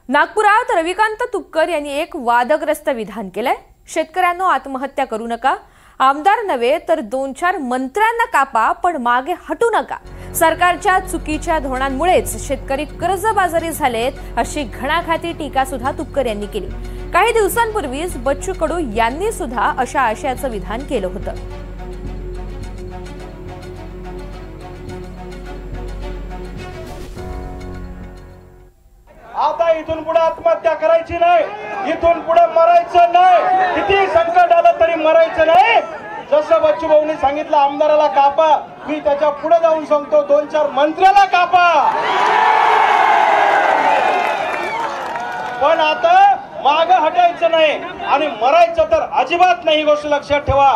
नागपुरात रविकांत तुपकर यांनी एक वादग्रस्त विधान केलंय। शेतकऱ्यांनो आत्महत्या करू नका, आमदार नव्हे तर 2-4 मंत्र्यांना कापा, पण मागे हटू नका। सरकारच्या चुकीच्या धोरणांमुळेच शेतकरी कर्जबाजारी झालेत, अशी घणाघाती टीका सुद्धा तुपकर यांनी केली। काही दिवसांपूर्वीच बच्चू कडू यांनी सुद्धा अशा आशयाचं विधान केलं होतं। आता इथून पुढे आत्महत्या करायची नाही, इथून पुढे मरायचं नाही, किती संकट आलं तरी मरायचं नाही। जसं बच्चू भाऊंनी सांगितलं आमदाराला कापा, मी त्याच्या पुढे जाऊन सांगतो 2-4 मंत्र्याला कापा। पण आता मागे हटायचं नाही आणि मरायचं तर अजिबात नाही, गोष्ट लक्षात ठेवा।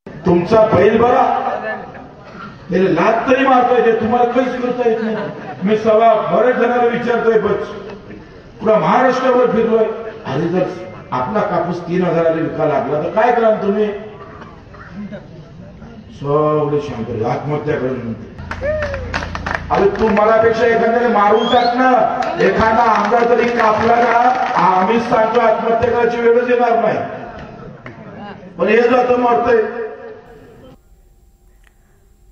तुमचा बैल बरा त्याला लात तरी मारतोय, ते तुम्हाला काहीच करता येत नाही। मी सवा बरेच जणांना विचारतोय, पुरा महाराष्ट्रावर फिरलोय, अरे जर आपला कापूस 3000ला विका लागला तर काय करा तुम्ही? सगळे शंकर आत्महत्या करून। अरे तू मलापेक्षा एखाद्याने मारून टाक ना, एखादा आमदार तरी कापला ना, आम्हीच सांगतो आत्महत्या करायची वेळच येणार नाही, पण हे जातं मरतंय।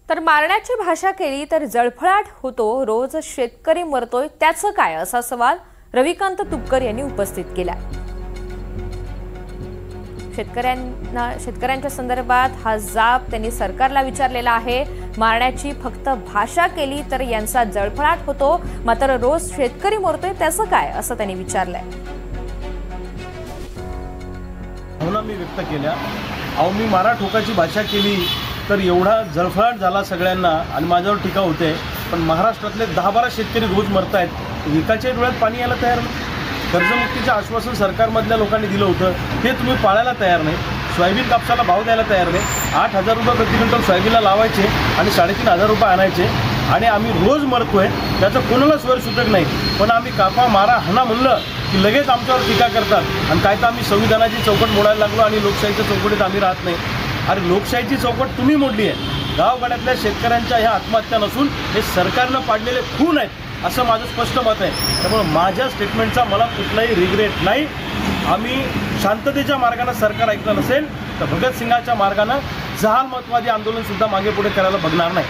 तर मारण्याची भाषा केली तर जळफळाट होतो, रोज शेतकरी मरतोय त्याचं काय, असा सवाल रविकांत तुपकर यांनी उपस्थित केला। शेतकऱ्यांच्या संदर्भात हा जाब त्यांनी सरकारला विचारलेला आहे। मारण्याची फक्त भाषा केली तर यांचा जळफळाट होतो, मात्र रोज शेतकरी मरतोय त्याचं काय, असं त्यांनी विचारलंय। भावना मी व्यक्त केल्या, अहो मी मारा ठोकाची भाषा केली तर एवढा जळफळाट झाला सगळ्यांना आणि माझ्यावर टीका होते। पण महाराष्ट्रातले 10-12 शेतकरी रोज मरत आहेत, एकाच्या डोळ्यात पाणी यायला तयार नाही। कर्जमुक्तीचं आश्वासन सरकारमधल्या लोकांनी दिलं होतं, हे तुम्ही पाळायला तयार नाही। सोयाबीन कापसाला भाव द्यायला तयार नाही। 8000 रुपये प्रति क्विंटल सोयाबीनला लावायचे आणि 3500 रुपये आणायचे, आणि आम्ही रोज मरतोय त्याचं कोणाला स्वर नाही। पण आम्ही कापा मारा हना म्हणलं की लगेच आमच्यावर टीका करतात, आणि काय तर आम्ही संविधानाची चौकट मोडायला लागलो आणि लोकशाहीच्या चौकटीत आम्ही राहत नाही। अरे लोकशाहीची चौकट तुम्ही मोडली आहे, गावगाड्यातल्या शेतकऱ्यांच्या ह्या आत्महत्या नसून हे सरकारनं पाडलेले खून आहेत, असं माझं स्पष्ट मत आहे। त्यामुळे माझ्या स्टेटमेंटचा मला कुठलाही रिग्रेट नाही। आम्ही शांततेच्या मार्गाने सरकार ऐकलं नसेल तर भगतसिंगाच्या मार्गाने जहालमतवादी आंदोलन सुद्धा मागे पुढे करायला बघणार नाही।